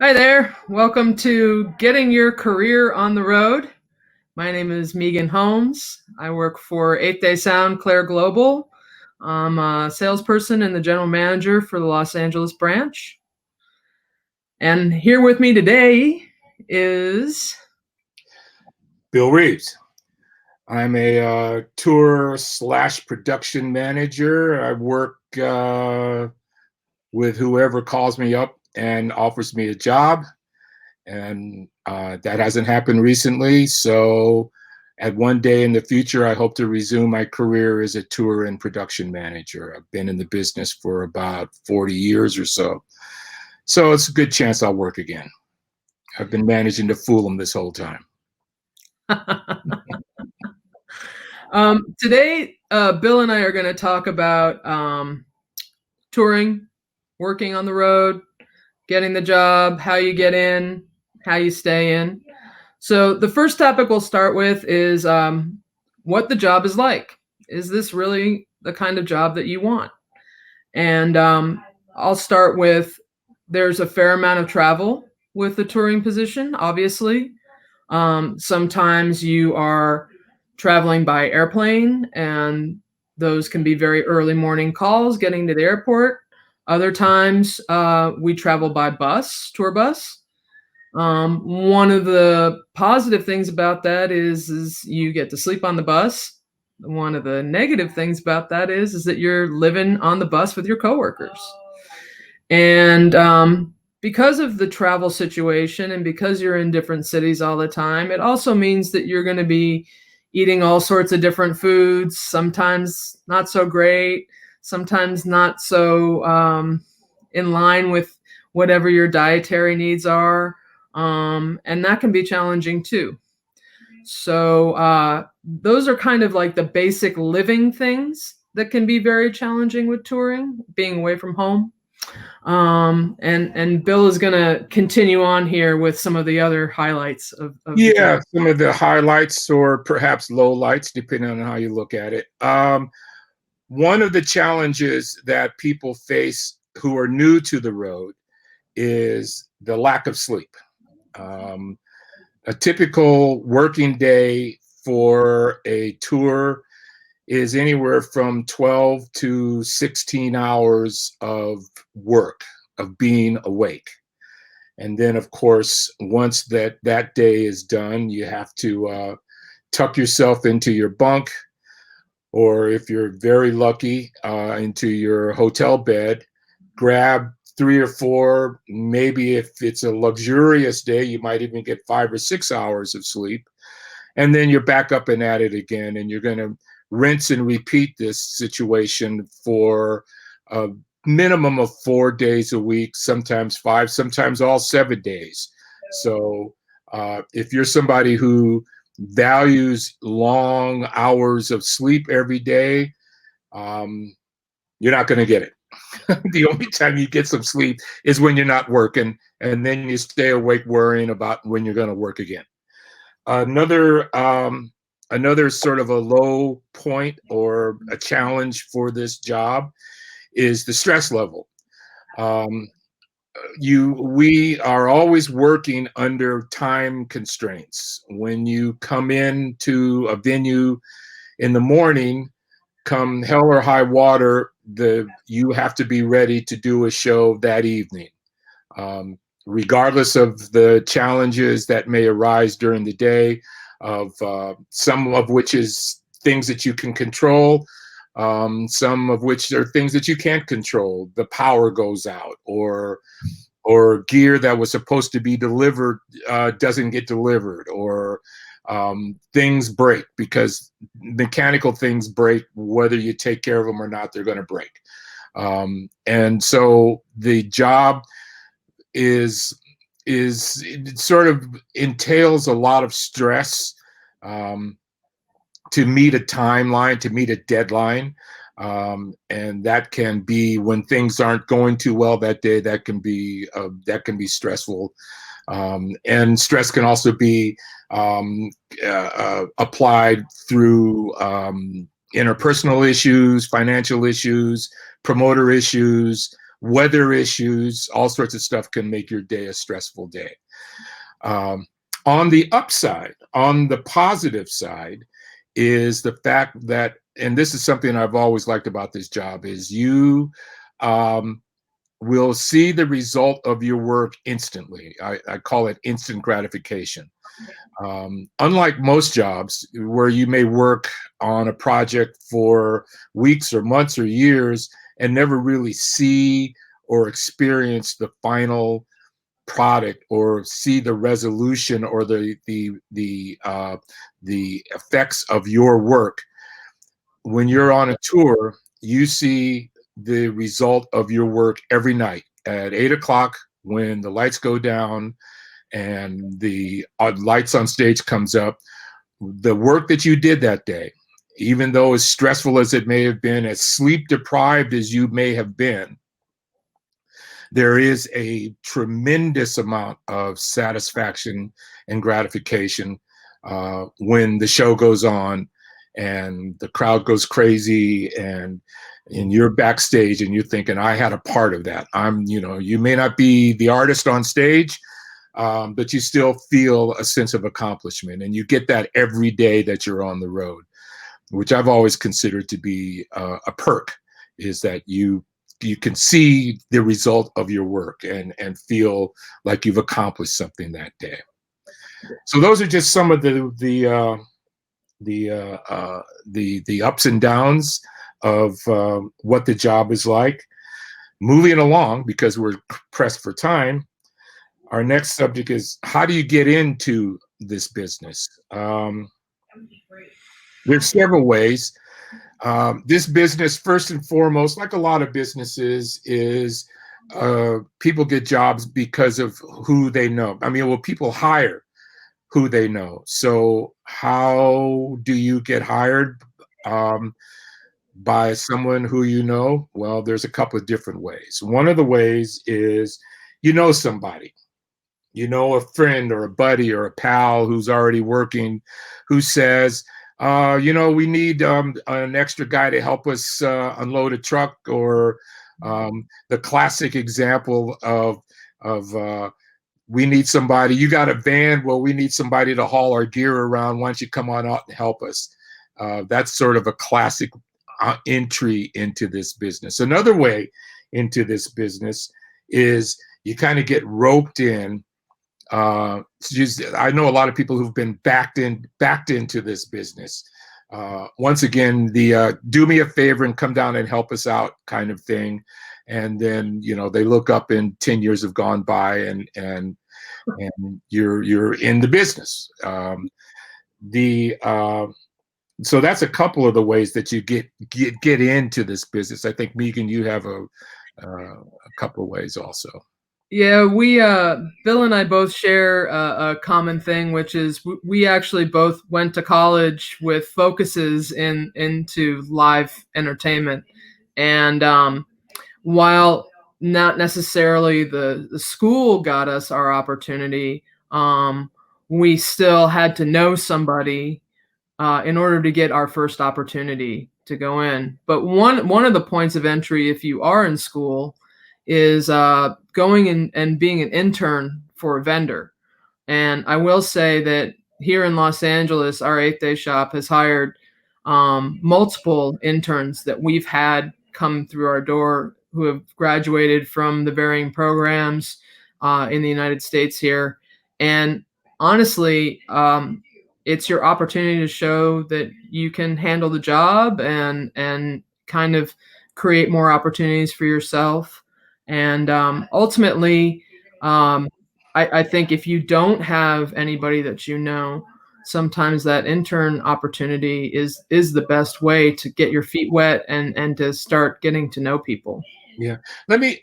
Hi there. Welcome to Getting Your Career on the Road. My name is Meegan Holmes. I work for 8th Day Sound Claire Global. I'm a salesperson and the general manager for the Los Angeles branch. And here with me today is Bill Reeves. I'm a tour slash production manager. I work with whoever calls me up and offers me a job, and that hasn't happened recently. So, at one day in the future, I hope to resume my career as a tour and production manager. I've been in the business for about 40 years or so. So, it's a good chance I'll work again. I've been managing to fool them this whole time. today, Bill and I are going to talk about touring, working on the road, getting the job, how you get in, how you stay in. So the first topic we'll start with is what the job is like. Is this really the kind of job that you want? And I'll start with there's a fair amount of travel with the touring position, obviously. Sometimes you are traveling by airplane, and those can be very early morning calls getting to the airport. Other times we travel by bus, tour bus. One of the positive things about that is you get to sleep on the bus. One of the negative things about that is that you're living on the bus with your coworkers. And because of the travel situation and because you're in different cities all the time, it also means that you're going to be eating all sorts of different foods, sometimes not so great, sometimes not so in line with whatever your dietary needs are. And that can be challenging too. So those are kind of like the basic living things that can be very challenging with touring, being away from home. And Bill is going to continue on here with some of the other highlights of the Yeah, job. some of the highlights or perhaps lowlights, depending on how you look at it. One of the challenges that people face who are new to the road is the lack of sleep. Um, a typical working day for a tour is anywhere from 12 to 16 hours of work, of being awake. And then, of course, once that day is done, you have to tuck yourself into your bunk, or if you're very lucky, into your hotel bed, grab 3 or 4, maybe if it's a luxurious day, you might even get 5 or 6 hours of sleep. And then you're back up and at it again, and you're going to rinse and repeat this situation for a minimum of 4 days a week, sometimes 5, sometimes all 7 days. So if you're somebody who values long hours of sleep every day, you're not going to get it. The only time you get some sleep is when you're not working, and then you stay awake worrying about when you're going to work again. Another sort of a low point or a challenge for this job is the stress level. Um, we are always working under time constraints. When you come into a venue in the morning, come hell or high water, you have to be ready to do a show that evening. Regardless of the challenges that may arise during the day, of some of which is things that you can control, some of which are things that you can't control. The power goes out, or gear that was supposed to be delivered doesn't get delivered, or things break, because mechanical things break whether you take care of them or not. They're going to break, and so the job is it sort of entails a lot of stress, to meet a timeline, to meet a deadline. And that can be, when things aren't going too well that day, that can be stressful. And stress can also be applied through interpersonal issues, financial issues, promoter issues, weather issues, all sorts of stuff can make your day a stressful day. On the upside, on the positive side, is the fact that, and this is something I've always liked about this job, is you will see the result of your work instantly. I call it instant gratification. Unlike most jobs where you may work on a project for weeks or months or years and never really see or experience the final product or see the resolution or the effects of your work. When you're on a tour, you see the result of your work every night at 8 o'clock when the lights go down and the lights on stage comes up. The work that you did that day, even though as stressful as it may have been, as sleep deprived as you may have been, there is a tremendous amount of satisfaction and gratification when the show goes on and the crowd goes crazy and you're backstage and you're thinking, I had a part of that. You may not be the artist on stage, but you still feel a sense of accomplishment, and you get that every day that you're on the road, which I've always considered to be a perk, is that you can see the result of your work and feel like you've accomplished something that day. So those are just some of the ups and downs of what the job is like. Moving along, because we're pressed for time, our next subject is, how do you get into this business? There's several ways. This business, first and foremost, like a lot of businesses, is people get jobs because of who they know. People hire who they know. So how do you get hired by someone who you know? Well, there's a couple of different ways. One of the ways is somebody. A friend or a buddy or a pal who's already working, who says, we need an extra guy to help us unload a truck, or the classic example of we need somebody. You got a van? Well, we need somebody to haul our gear around. Why don't you come on out and help us? That's sort of a classic entry into this business. Another way into this business is you kind of get roped in. I know a lot of people who've been backed into this business. Once again, the do me a favor and come down and help us out kind of thing. And then, they look up and 10 years have gone by and you're in the business. So that's a couple of the ways that you get into this business. I think, Meegan, you have a couple of ways also. Yeah, Bill and I both share a common thing, which is we actually both went to college with focuses into live entertainment. And while not necessarily the school got us our opportunity, we still had to know somebody in order to get our first opportunity to go in. But one of the points of entry, if you are in school, is going in and being an intern for a vendor. And I will say that here in Los Angeles, our 8th Day Shop has hired multiple interns that we've had come through our door who have graduated from the varying programs in the United States here. And honestly, it's your opportunity to show that you can handle the job and kind of create more opportunities for yourself. And ultimately, I think if you don't have anybody that sometimes that intern opportunity is the best way to get your feet wet and to start getting to know people. Yeah. Let me,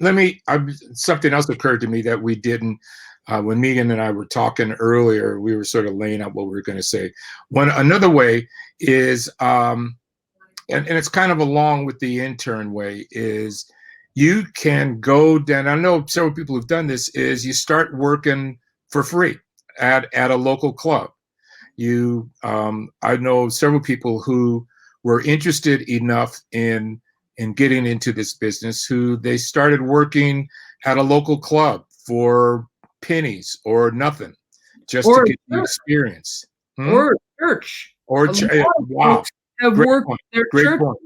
something else occurred to me that we didn't, when Meegan and I were talking earlier, we were sort of laying out what we were going to say. Another way is, and it's kind of along with the intern way, is you can go down. I know several people who've done this, is you start working for free at a local club. I know several people who were interested enough in in getting into this business who they started working at a local club for pennies or nothing just to Or get the experience. Hmm? or church. Or A lot of wow, folks have great worked point. their Great church, point.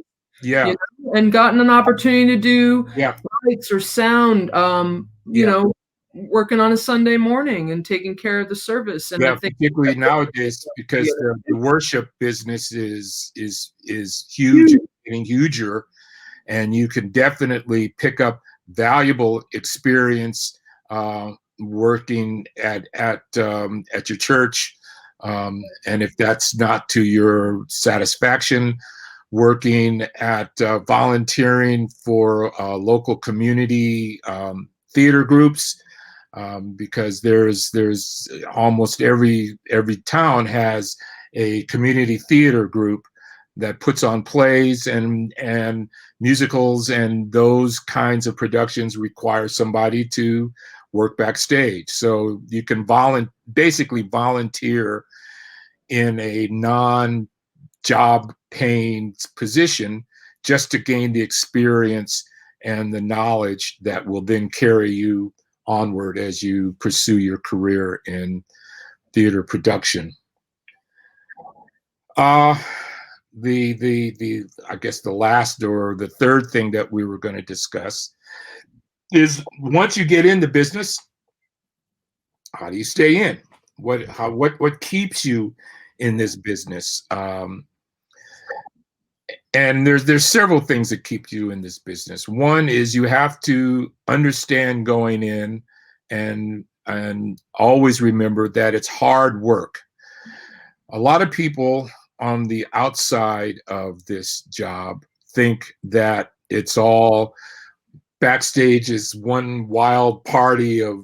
you Yeah, know, and gotten an opportunity to do yeah, lights or sound, you yeah, know, working on a Sunday morning and taking care of the service. And I yeah. think Particularly that's what nowadays, we because the do. worship business is huge, Huge. and getting huger, and you can definitely pick up valuable experience working at your church. And if that's not to your satisfaction, working at volunteering for local community theater groups, because there's almost every town has a community theater group that puts on plays and musicals, and those kinds of productions require somebody to work backstage. So you can basically volunteer in a non-job paying position just to gain the experience and the knowledge that will then carry you onward as you pursue your career in theater production. Uh, the I guess the last or the third thing that we were going to discuss is, once you get in the business, how do you stay in? What keeps you in this business? And there's several things that keep you in this business. One is you have to understand going in, and always remember that it's hard work. A lot of people on the outside of this job think that it's all backstage, is one wild party of,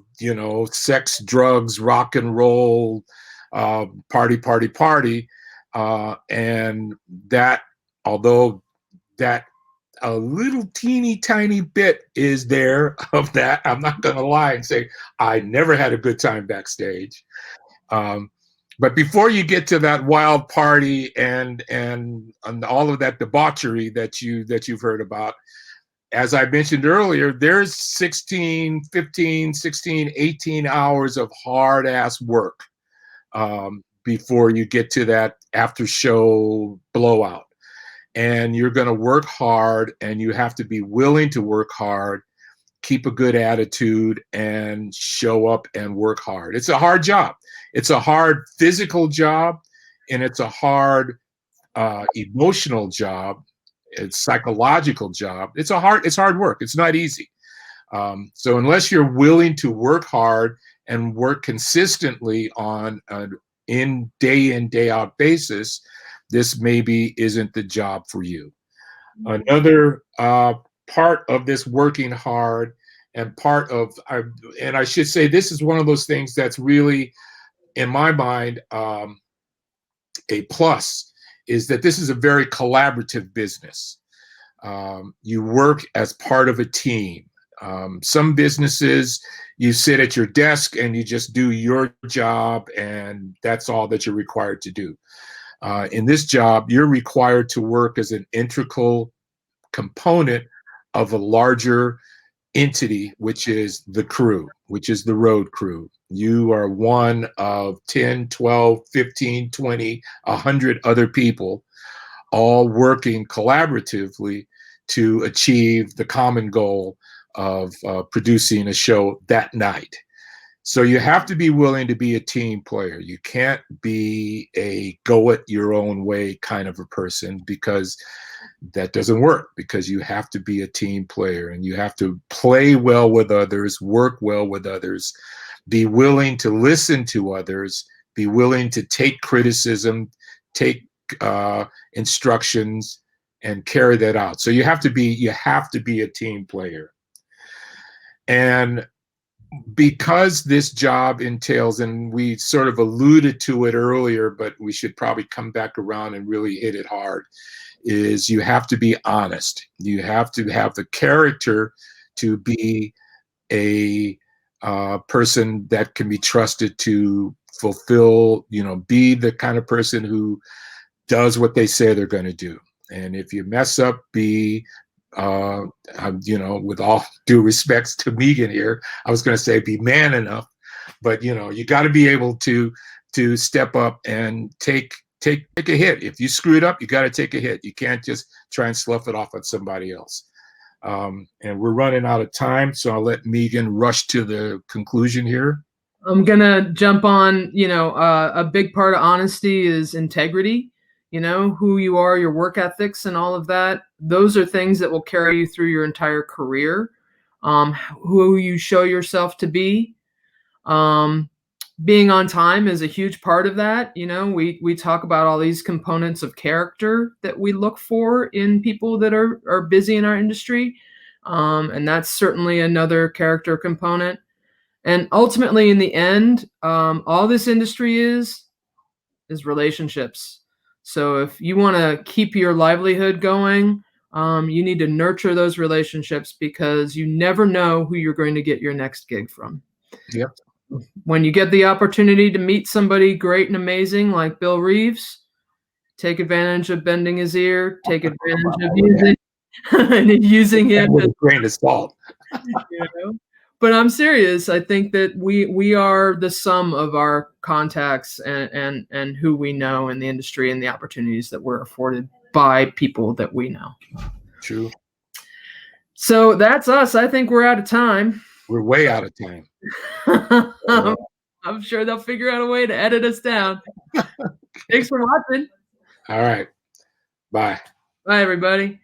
sex, drugs, rock and roll, party, and that, although that a little teeny tiny bit is there of that, I'm not going to lie and say I never had a good time backstage. Um, but before you get to that wild party and all of that debauchery that you've heard about, as I mentioned earlier, there's 16, 15, 16, 18 hours of hard ass work before you get to that after show blowout. And you're going to work hard, and you have to be willing to work hard, keep a good attitude, and show up and work hard. It's a hard job. It's a hard physical job, and it's a hard emotional job. It's psychological job. It's hard work. It's not easy. So unless you're willing to work hard and work consistently on an in day out basis, this maybe isn't the job for you. Another part of this working hard, and I should say, this is one of those things that's really, in my mind, a plus, is that this is a very collaborative business. You work as part of a team. Some businesses, you sit at your desk and you just do your job, and that's all that you're required to do. In this job, you're required to work as an integral component of a larger entity, which is the crew, which is the road crew. You are one of 10, 12, 15, 20, 100 other people, all working collaboratively to achieve the common goal of producing a show that night. So you have to be willing to be a team player. You can't be a go it your own way kind of a person, because that doesn't work, because you have to be a team player, and you have to play well with others, work well with others, be willing to listen to others, be willing to take criticism, take instructions, and carry that out. So you have to be a team player. And because this job entails, and we sort of alluded to it earlier, but we should probably come back around and really hit it hard, is you have to be honest. You have to have the character to be a person that can be trusted to fulfill, be the kind of person who does what they say they're going to do. And if you mess up, be With all due respects to Meegan here, I was going to say be man enough, but you got to be able to step up and take a hit. If you screw it up, you got to take a hit. You can't just try and slough it off on somebody else. And we're running out of time, so I'll let Meegan rush to the conclusion here. I'm gonna jump on. A big part of honesty is integrity. Who you are, your work ethics, and all of that. Those are things that will carry you through your entire career. Who you show yourself to be. Being on time is a huge part of that. We talk about all these components of character that we look for in people that are busy in our industry. And that's certainly another character component. And ultimately, in the end, all this industry is relationships. So if you want to keep your livelihood going, you need to nurture those relationships, because you never know who you're going to get your next gig from. Yep. When you get the opportunity to meet somebody great and amazing like Bill Reeves, take advantage of bending his ear, take advantage of using it with a grain of salt. But I'm serious. I think that we are the sum of our contacts and who we know in the industry and the opportunities that we're afforded by people that we know. True. So that's us. I think we're out of time. We're way out of time. I'm sure they'll figure out a way to edit us down. Thanks for watching. All right. Bye. Bye, everybody.